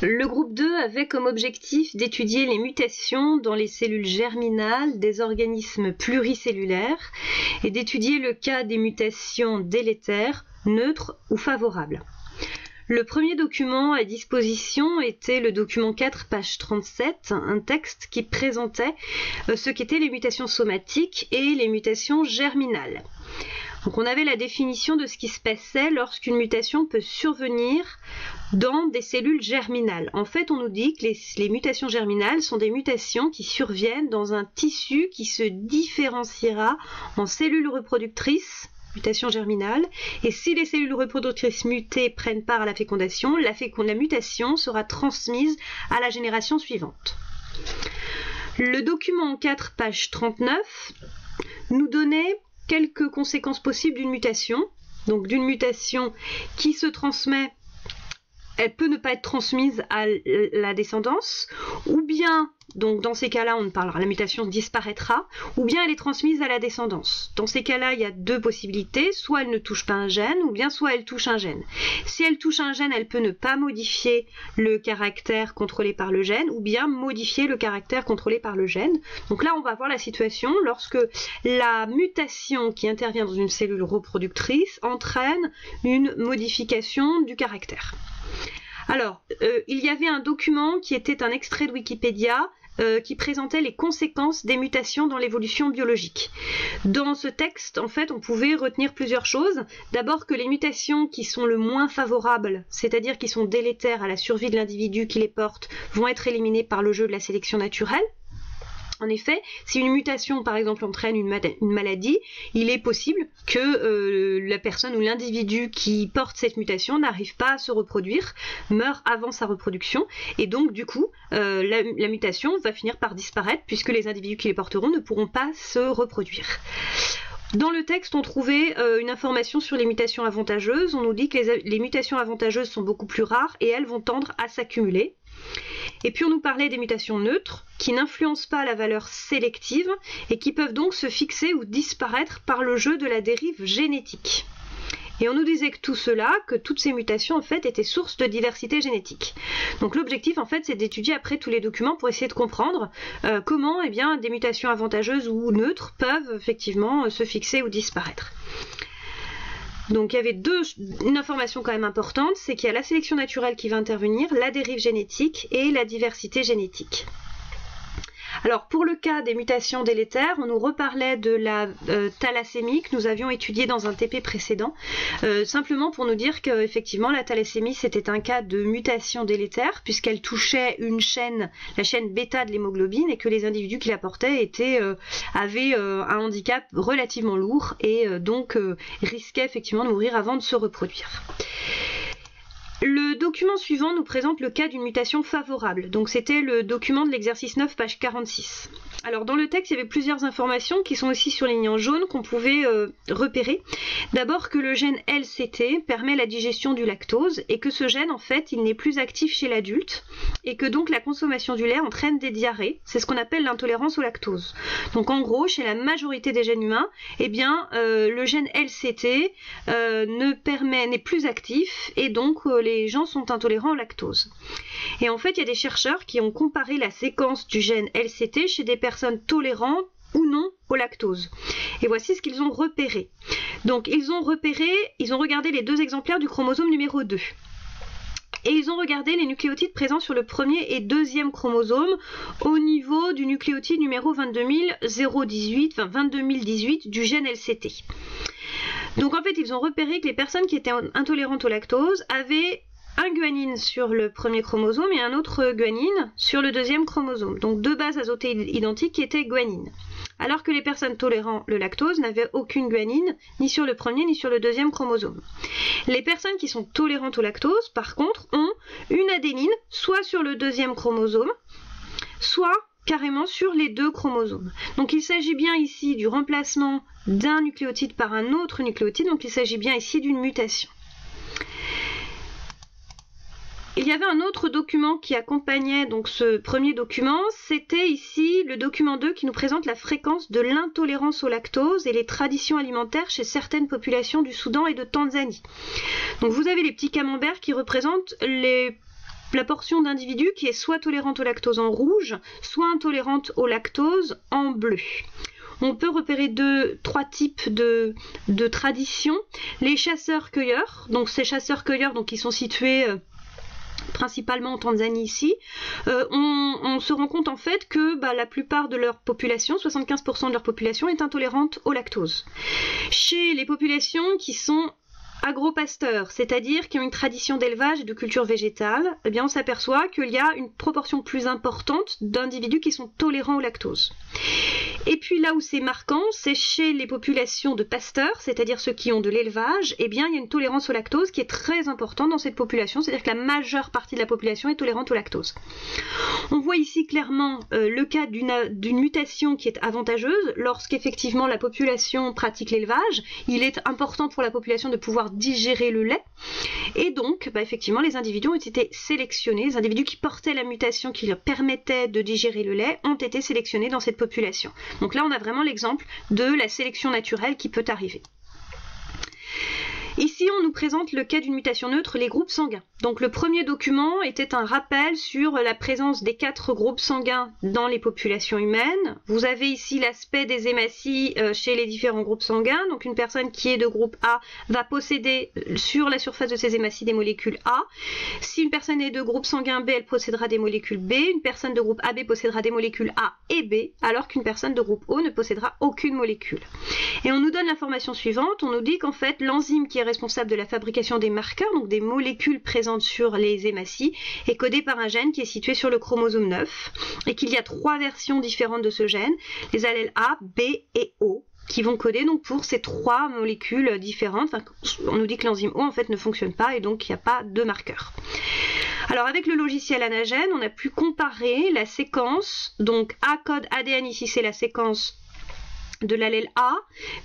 Le groupe 2 avait comme objectif d'étudier les mutations dans les cellules germinales des organismes pluricellulaires et d'étudier le cas des mutations délétères, neutres ou favorables. Le premier document à disposition était le document 4, page 37, un texte qui présentait ce qu'étaient les mutations somatiques et les mutations germinales. Donc on avait la définition de ce qui se passait lorsqu'une mutation peut survenir dans des cellules germinales. En fait, on nous dit que les mutations germinales sont des mutations qui surviennent dans un tissu qui se différenciera en cellules reproductrices, mutation germinale, et si les cellules reproductrices mutées prennent part à la fécondation, la mutation sera transmise à la génération suivante. Le document 4, page 39, nous donnait quelques conséquences possibles d'une mutation. Donc d'une mutation qui se transmet, elle peut ne pas être transmise à la descendance, ou bien, donc dans ces cas-là, on parlera, la mutation disparaîtra, ou bien elle est transmise à la descendance. Dans ces cas-là, il y a deux possibilités, soit elle ne touche pas un gène, ou bien soit elle touche un gène. Si elle touche un gène, elle peut ne pas modifier le caractère contrôlé par le gène, ou bien modifier le caractère contrôlé par le gène. Donc là, on va voir la situation lorsque la mutation qui intervient dans une cellule reproductrice entraîne une modification du caractère. Alors, il y avait un document qui était un extrait de Wikipédia qui présentait les conséquences des mutations dans l'évolution biologique. Dans ce texte, en fait, on pouvait retenir plusieurs choses. D'abord que les mutations qui sont le moins favorables, c'est-à-dire qui sont délétères à la survie de l'individu qui les porte, vont être éliminées par le jeu de la sélection naturelle. En effet, si une mutation, par exemple, entraîne une maladie, il est possible que la personne ou l'individu qui porte cette mutation n'arrive pas à se reproduire, meurt avant sa reproduction, et donc, du coup, la mutation va finir par disparaître puisque les individus qui les porteront ne pourront pas se reproduire. Dans le texte, on trouvait une information sur les mutations avantageuses. On nous dit que les mutations avantageuses sont beaucoup plus rares et elles vont tendre à s'accumuler. Et puis on nous parlait des mutations neutres qui n'influencent pas la valeur sélective et qui peuvent donc se fixer ou disparaître par le jeu de la dérive génétique. Et on nous disait que tout cela, que toutes ces mutations en fait étaient source de diversité génétique. Donc l'objectif en fait c'est d'étudier après tous les documents pour essayer de comprendre comment des mutations avantageuses ou neutres peuvent effectivement se fixer ou disparaître. Donc il y avait une information quand même importante, c'est qu'il y a la sélection naturelle qui va intervenir, la dérive génétique et la diversité génétique. Alors pour le cas des mutations délétères, on nous reparlait de la thalassémie que nous avions étudiée dans un TP précédent, simplement pour nous dire qu'effectivement la thalassémie c'était un cas de mutation délétère puisqu'elle touchait la chaîne bêta de l'hémoglobine et que les individus qui la portaient avaient un handicap relativement lourd et donc risquaient effectivement de mourir avant de se reproduire. Le document suivant nous présente le cas d'une mutation favorable. Donc c'était le document de l'exercice 9, page 46. Alors dans le texte, il y avait plusieurs informations qui sont aussi surlignées en jaune qu'on pouvait repérer. D'abord que le gène LCT permet la digestion du lactose et que ce gène en fait il n'est plus actif chez l'adulte et que donc la consommation du lait entraîne des diarrhées. C'est ce qu'on appelle l'intolérance au lactose. Donc en gros, chez la majorité des gènes humains, le gène LCT n'est plus actif et donc les gens sont intolérants au lactose. Et en fait, il y a des chercheurs qui ont comparé la séquence du gène LCT chez des personnes tolérantes ou non au lactose. Et voici ce qu'ils ont repéré. Donc ils ont regardé les deux exemplaires du chromosome numéro 2. Et ils ont regardé les nucléotides présents sur le premier et deuxième chromosome au niveau du nucléotide numéro 22018 du gène LCT. Donc en fait, ils ont repéré que les personnes qui étaient intolérantes au lactose avaient un guanine sur le premier chromosome et un autre guanine sur le deuxième chromosome. Donc deux bases azotées identiques qui étaient guanines. Alors que les personnes tolérant le lactose n'avaient aucune guanine, ni sur le premier ni sur le deuxième chromosome. Les personnes qui sont tolérantes au lactose, par contre, ont une adénine, soit sur le deuxième chromosome, soit carrément sur les deux chromosomes. Donc il s'agit bien ici du remplacement d'un nucléotide par un autre nucléotide, donc il s'agit bien ici d'une mutation. Il y avait un autre document qui accompagnait donc ce premier document, c'était ici le document 2 qui nous présente la fréquence de l'intolérance au lactose et les traditions alimentaires chez certaines populations du Soudan et de Tanzanie. Donc vous avez les petits camemberts qui représentent les la portion d'individus qui est soit tolérante au lactose en rouge, soit intolérante au lactose en bleu. On peut repérer trois types de traditions. Les chasseurs-cueilleurs, donc ces chasseurs-cueilleurs qui sont situés principalement en Tanzanie ici, on se rend compte en fait que la plupart de leur population, 75% de leur population est intolérante au lactose. Chez les populations qui sont agro-pasteurs, c'est-à-dire qui ont une tradition d'élevage et de culture végétale, eh bien on s'aperçoit qu'il y a une proportion plus importante d'individus qui sont tolérants au lactose. Et puis là où c'est marquant, c'est chez les populations de pasteurs, c'est-à-dire ceux qui ont de l'élevage, eh bien il y a une tolérance au lactose qui est très importante dans cette population, c'est-à-dire que la majeure partie de la population est tolérante au lactose. On voit ici clairement le cas d'une mutation qui est avantageuse lorsqu'effectivement la population pratique l'élevage. Il est important pour la population de pouvoir digérer le lait, et donc effectivement les individus ont été sélectionnés, les individus qui portaient la mutation qui leur permettait de digérer le lait ont été sélectionnés dans cette population. Donc là on a vraiment l'exemple de la sélection naturelle qui peut arriver. Ici, on nous présente le cas d'une mutation neutre, les groupes sanguins. Donc le premier document était un rappel sur la présence des 4 groupes sanguins dans les populations humaines. Vous avez ici l'aspect des hématies chez les différents groupes sanguins. Donc une personne qui est de groupe A va posséder sur la surface de ses hématies des molécules A. Si une personne est de groupe sanguin B, elle possédera des molécules B. Une personne de groupe AB possédera des molécules A et B, alors qu'une personne de groupe O ne possédera aucune molécule. Et on nous donne l'information suivante, on nous dit qu'en fait l'enzyme qui est responsable de la fabrication des marqueurs, donc des molécules présentes sur les hématies, est codée par un gène qui est situé sur le chromosome 9 et qu'il y a 3 versions différentes de ce gène, les allèles A, B et O, qui vont coder donc pour ces 3 molécules différentes. Enfin, on nous dit que l'enzyme O en fait ne fonctionne pas et donc il n'y a pas de marqueur. Alors avec le logiciel Anagène, on a pu comparer la séquence, donc A code ADN, ici c'est la séquence de l'allèle A,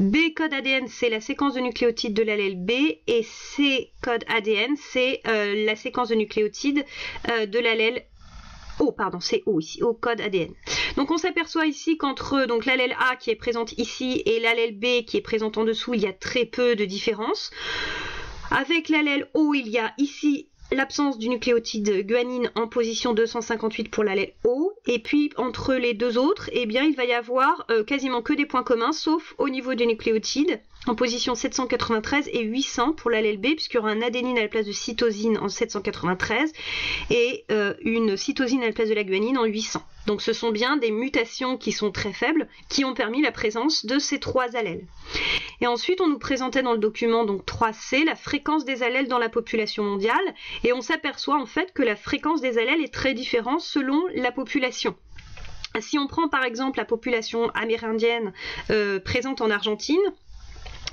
B code ADN c'est la séquence de nucléotides de l'allèle B et C code ADN c'est la séquence de nucléotides de l'allèle O, pardon, c'est O ici, O code ADN. Donc on s'aperçoit ici qu'entre donc l'allèle A qui est présente ici et l'allèle B qui est présente en dessous, il y a très peu de différence. Avec l'allèle O, il y a ici l'absence du nucléotide guanine en position 258 pour l'allèle O, et puis entre les deux autres, eh bien, il va y avoir quasiment que des points communs, sauf au niveau des nucléotides, en position 793 et 800 pour l'allèle B, puisqu'il y aura un adénine à la place de cytosine en 793 et une cytosine à la place de la guanine en 800. Donc ce sont bien des mutations qui sont très faibles, qui ont permis la présence de ces 3 allèles. Et ensuite, on nous présentait dans le document donc 3C la fréquence des allèles dans la population mondiale, et on s'aperçoit en fait que la fréquence des allèles est très différente selon la population. Si on prend par exemple la population amérindienne présente en Argentine,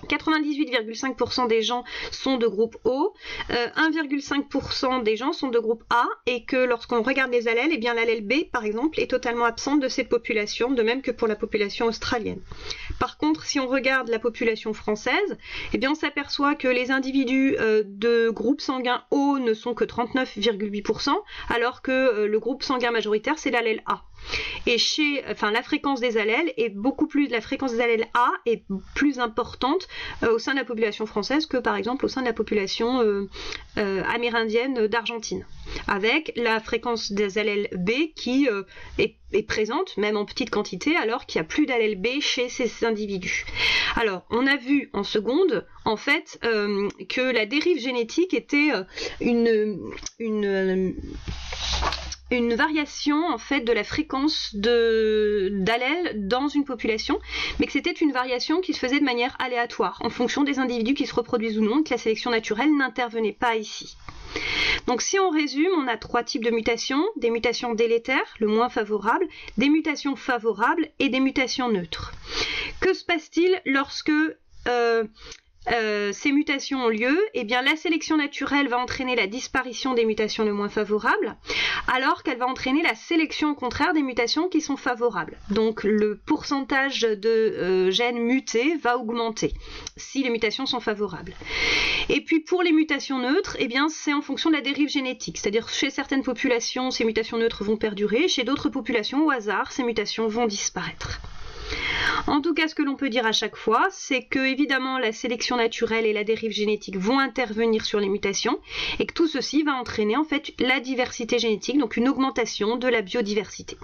98,5% des gens sont de groupe O, 1,5% des gens sont de groupe A, et que lorsqu'on regarde les allèles, eh bien l'allèle B par exemple est totalement absente de cette population, de même que pour la population australienne. Par contre, si on regarde la population française, eh bien on s'aperçoit que les individus de groupe sanguin O ne sont que 39,8%, alors que le groupe sanguin majoritaire c'est l'allèle A. Et la fréquence des allèles est la fréquence des allèles A est plus importante au sein de la population française que par exemple au sein de la population amérindienne d'Argentine, avec la fréquence des allèles B qui est présente, même en petite quantité, alors qu'il n'y a plus d'allèle B chez ces individus. Alors, on a vu en seconde, en fait, que la dérive génétique était une variation en fait de la fréquence d'allèles dans une population, mais que c'était une variation qui se faisait de manière aléatoire, en fonction des individus qui se reproduisent ou non, que la sélection naturelle n'intervenait pas ici. Donc si on résume, on a 3 types de mutations, des mutations délétères, le moins favorable, des mutations favorables et des mutations neutres. Que se passe-t-il lorsque ces mutations ont lieu? Eh bien, la sélection naturelle va entraîner la disparition des mutations les moins favorables, alors qu'elle va entraîner la sélection au contraire des mutations qui sont favorables. Donc, le pourcentage de gènes mutés va augmenter si les mutations sont favorables. Et puis, pour les mutations neutres, eh bien, c'est en fonction de la dérive génétique. C'est-à-dire, chez certaines populations, ces mutations neutres vont perdurer, chez d'autres populations, au hasard, ces mutations vont disparaître. En tout cas, ce que l'on peut dire à chaque fois, c'est que évidemment la sélection naturelle et la dérive génétique vont intervenir sur les mutations et que tout ceci va entraîner en fait la diversité génétique, donc une augmentation de la biodiversité.